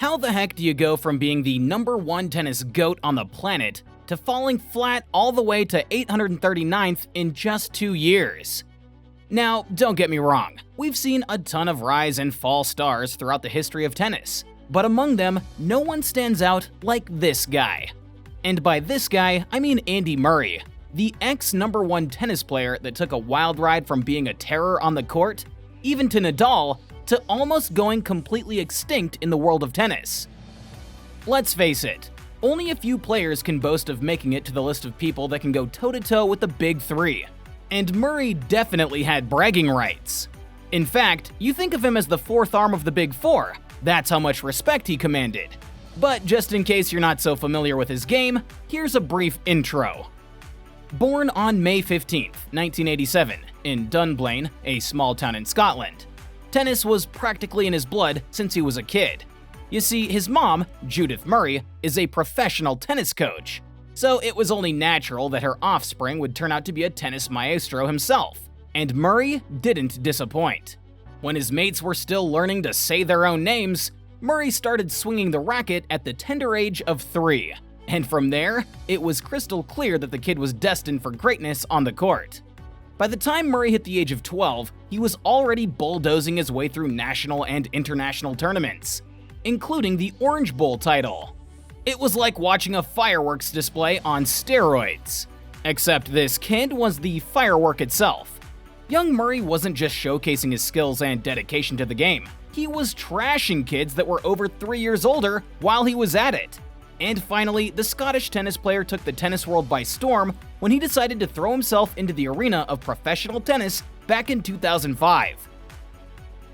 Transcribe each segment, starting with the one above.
How the heck do you go from being the #1 tennis GOAT on the planet to falling flat all the way to 839th in just 2 years? Now, don't get me wrong, we've seen a ton of rise and fall stars throughout the history of tennis, but among them, no one stands out like this guy. And by this guy, I mean Andy Murray, the ex-#1 tennis player that took a wild ride from being a terror on the court, even to Nadal, to almost going completely extinct in the world of tennis. Let's face it, only a few players can boast of making it to the list of people that can go toe-to-toe with the big three, and Murray definitely had bragging rights. In fact, you think of him as the fourth arm of the Big Four, that's how much respect he commanded. But just in case you're not so familiar with his game, here's a brief intro. Born on May 15, 1987, in Dunblane, a small town in Scotland, tennis was practically in his blood since he was a kid. You see, his mom, Judith Murray, is a professional tennis coach, so it was only natural that her offspring would turn out to be a tennis maestro himself, and Murray didn't disappoint. When his mates were still learning to say their own names, Murray started swinging the racket at the tender age of 3, and from there, it was crystal clear that the kid was destined for greatness on the court. By the time Murray hit the age of 12, he was already bulldozing his way through national and international tournaments, including the Orange Bowl title. It was like watching a fireworks display on steroids. Except this kid was the firework itself. Young Murray wasn't just showcasing his skills and dedication to the game, he was trashing kids that were over 3 years older while he was at it. And finally, the Scottish tennis player took the tennis world by storm when he decided to throw himself into the arena of professional tennis back in 2005.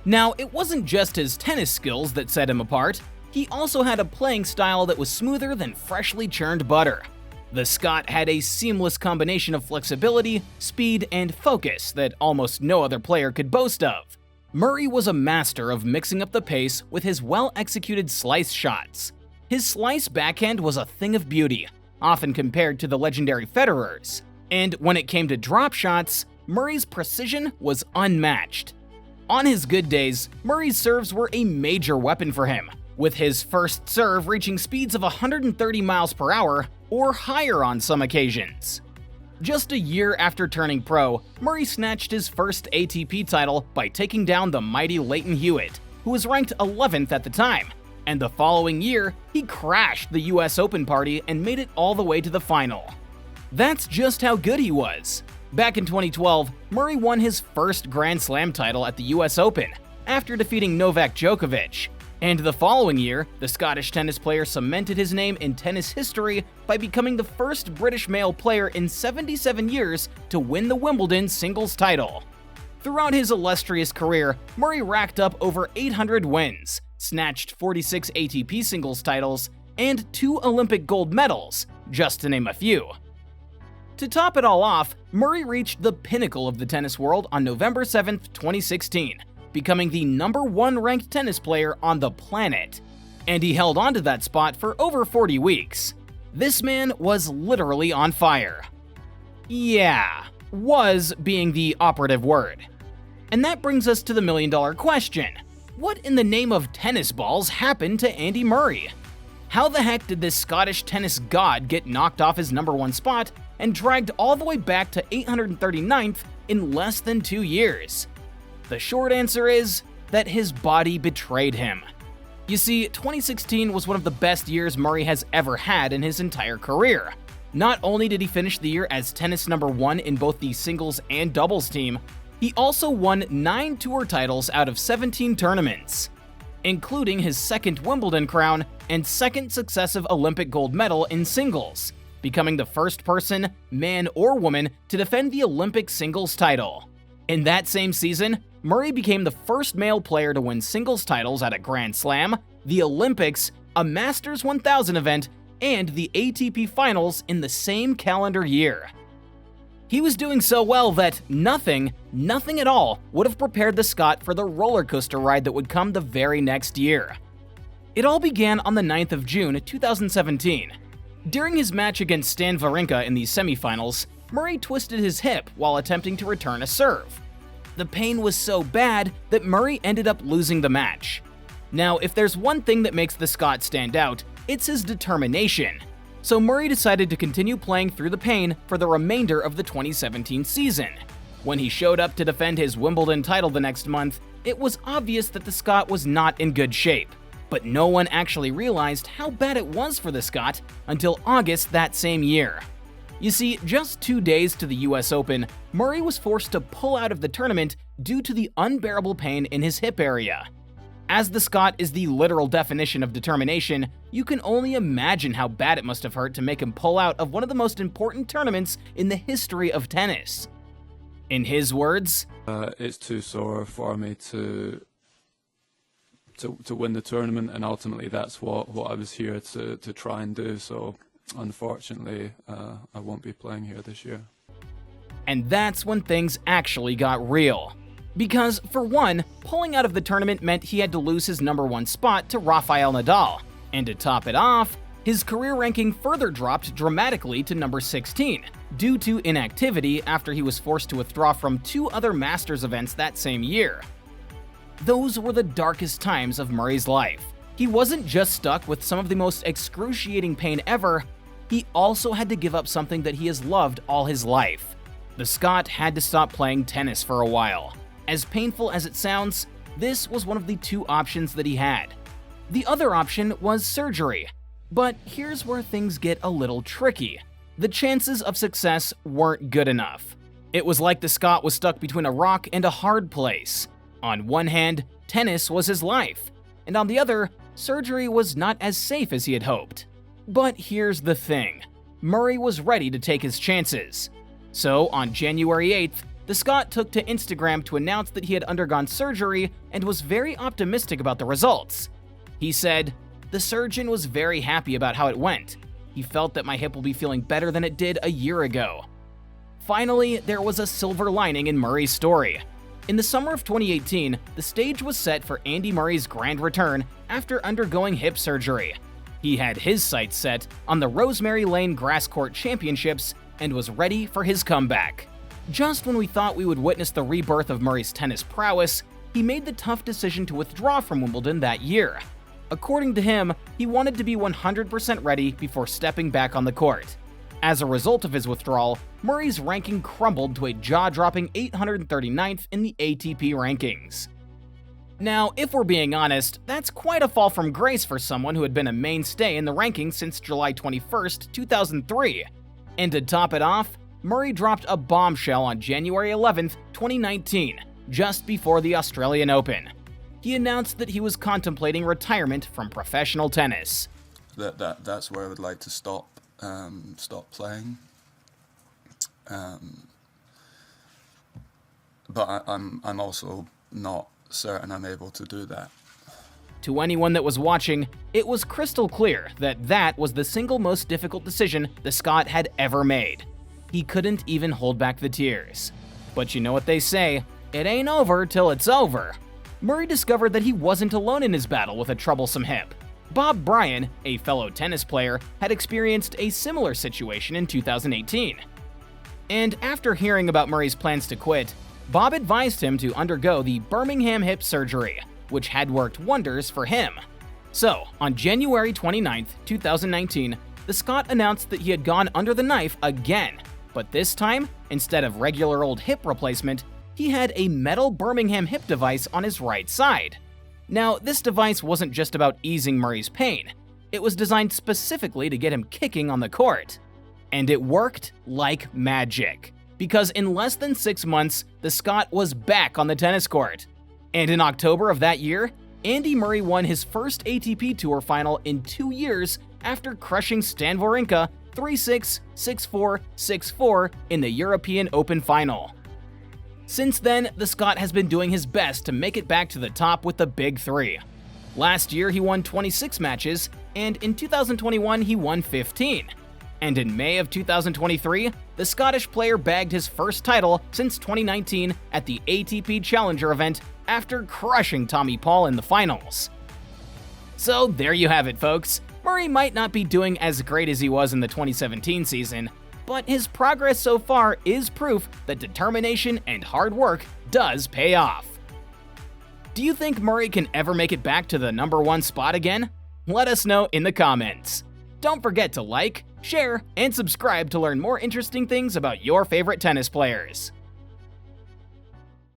Now, it wasn't just his tennis skills that set him apart, he also had a playing style that was smoother than freshly churned butter. The Scot had a seamless combination of flexibility, speed, and focus that almost no other player could boast of. Murray was a master of mixing up the pace with his well-executed slice shots. His slice backhand was a thing of beauty, often compared to the legendary Federer's. And when it came to drop shots, Murray's precision was unmatched. On his good days, Murray's serves were a major weapon for him, with his first serve reaching speeds of 130 miles per hour or higher on some occasions. Just a year after turning pro, Murray snatched his first ATP title by taking down the mighty Leighton Hewitt, who was ranked 11th at the time. And the following year, he crashed the US Open party and made it all the way to the final. That's just how good he was. Back in 2012, Murray won his first Grand Slam title at the US Open, after defeating Novak Djokovic. And the following year, the Scottish tennis player cemented his name in tennis history by becoming the first British male player in 77 years to win the Wimbledon singles title. Throughout his illustrious career, Murray racked up over 800 wins, snatched 46 ATP singles titles, and 2 Olympic gold medals, just to name a few. To top it all off, Murray reached the pinnacle of the tennis world on November 7, 2016, becoming the #1 ranked tennis player on the planet. And he held onto that spot for over 40 weeks. This man was literally on fire. Yeah, was being the operative word. And that brings us to the million-dollar question. What in the name of tennis balls happened to Andy Murray? How the heck did this Scottish tennis god get knocked off his #1 spot and dragged all the way back to 839th in less than 2 years? The short answer is that his body betrayed him. You see, 2016 was one of the best years Murray has ever had in his entire career. Not only did he finish the year as tennis #1 in both the singles and doubles team, he also won 9 tour titles out of 17 tournaments, including his second Wimbledon crown and second successive Olympic gold medal in singles, becoming the first person, man or woman, to defend the Olympic singles title. In that same season, Murray became the first male player to win singles titles at a Grand Slam, the Olympics, a Masters 1000 event, and the ATP Finals in the same calendar year. He was doing so well that nothing at all would have prepared the Scot for the roller coaster ride that would come the very next year. It all began on the 9th of June 2017. During his match against Stan Wawrinka in the semifinals, Murray twisted his hip while attempting to return a serve. The pain was so bad that Murray ended up losing the match. Now, if there's one thing that makes the Scot stand out, it's his determination. So Murray decided to continue playing through the pain for the remainder of the 2017 season. When he showed up to defend his Wimbledon title the next month, it was obvious that the Scot was not in good shape. But no one actually realized how bad it was for the Scot until August that same year. You see, just 2 days to the US Open, Murray was forced to pull out of the tournament due to the unbearable pain in his hip area. As the Scot is the literal definition of determination, you can only imagine how bad it must have hurt to make him pull out of one of the most important tournaments in the history of tennis. In his words, it's too sore for me to win the tournament, and ultimately that's what I was here to try and do. So unfortunately, I won't be playing here this year. And that's when things actually got real. Because, for one, pulling out of the tournament meant he had to lose his #1 spot to Rafael Nadal. And to top it off, his career ranking further dropped dramatically to number 16, due to inactivity after he was forced to withdraw from 2 other Masters events that same year. Those were the darkest times of Murray's life. He wasn't just stuck with some of the most excruciating pain ever, he also had to give up something that he has loved all his life. The Scot had to stop playing tennis for a while. As painful as it sounds, this was one of the 2 options that he had. The other option was surgery. But here's where things get a little tricky. The chances of success weren't good enough. It was like the Scot was stuck between a rock and a hard place. On one hand, tennis was his life, and on the other, surgery was not as safe as he had hoped. But here's the thing, Murray was ready to take his chances. So on January 8th, the Scot took to Instagram to announce that he had undergone surgery and was very optimistic about the results. He said, "The surgeon was very happy about how it went. He felt that my hip will be feeling better than it did a year ago." Finally, there was a silver lining in Murray's story. In the summer of 2018, the stage was set for Andy Murray's grand return after undergoing hip surgery. He had his sights set on the Rosemary Lane Grass Court Championships and was ready for his comeback. Just when we thought we would witness the rebirth of Murray's tennis prowess, he made the tough decision to withdraw from Wimbledon that year. According to him, he wanted to be 100% ready before stepping back on the court. As a result of his withdrawal, Murray's ranking crumbled to a jaw-dropping 839th in the ATP rankings. Now, if we're being honest, that's quite a fall from grace for someone who had been a mainstay in the rankings since July 21st, 2003. And to top it off, Murray dropped a bombshell on January 11th, 2019, just before the Australian Open. He announced that he was contemplating retirement from professional tennis. That's where I would like to stop playing. But I'm also not certain I'm able to do that. To anyone that was watching, it was crystal clear that that was the single most difficult decision the Scot had ever made. He couldn't even hold back the tears. But you know what they say, it ain't over till it's over. Murray discovered that he wasn't alone in his battle with a troublesome hip. Bob Bryan, a fellow tennis player, had experienced a similar situation in 2018. And after hearing about Murray's plans to quit, Bob advised him to undergo the Birmingham hip surgery, which had worked wonders for him. So, on January 29, 2019, the Scot announced that he had gone under the knife again, but this time, instead of regular old hip replacement, he had a metal Birmingham hip device on his right side. Now, this device wasn't just about easing Murray's pain, it was designed specifically to get him kicking on the court. And it worked like magic, because in less than 6 months, the Scot was back on the tennis court. And in October of that year, Andy Murray won his first ATP Tour final in 2 years after crushing Stan Wawrinka 3-6, 6-4, 6-4 in the European Open final. Since then, the Scot has been doing his best to make it back to the top with the Big Three. Last year, he won 26 matches, and in 2021, he won 15. And in May of 2023, the Scottish player bagged his first title since 2019 at the ATP Challenger event after crushing Tommy Paul in the finals. So there you have it, folks. Murray might not be doing as great as he was in the 2017 season, but his progress so far is proof that determination and hard work does pay off. Do you think Murray can ever make it back to the #1 spot again? Let us know in the comments. Don't forget to like, share, and subscribe to learn more interesting things about your favorite tennis players.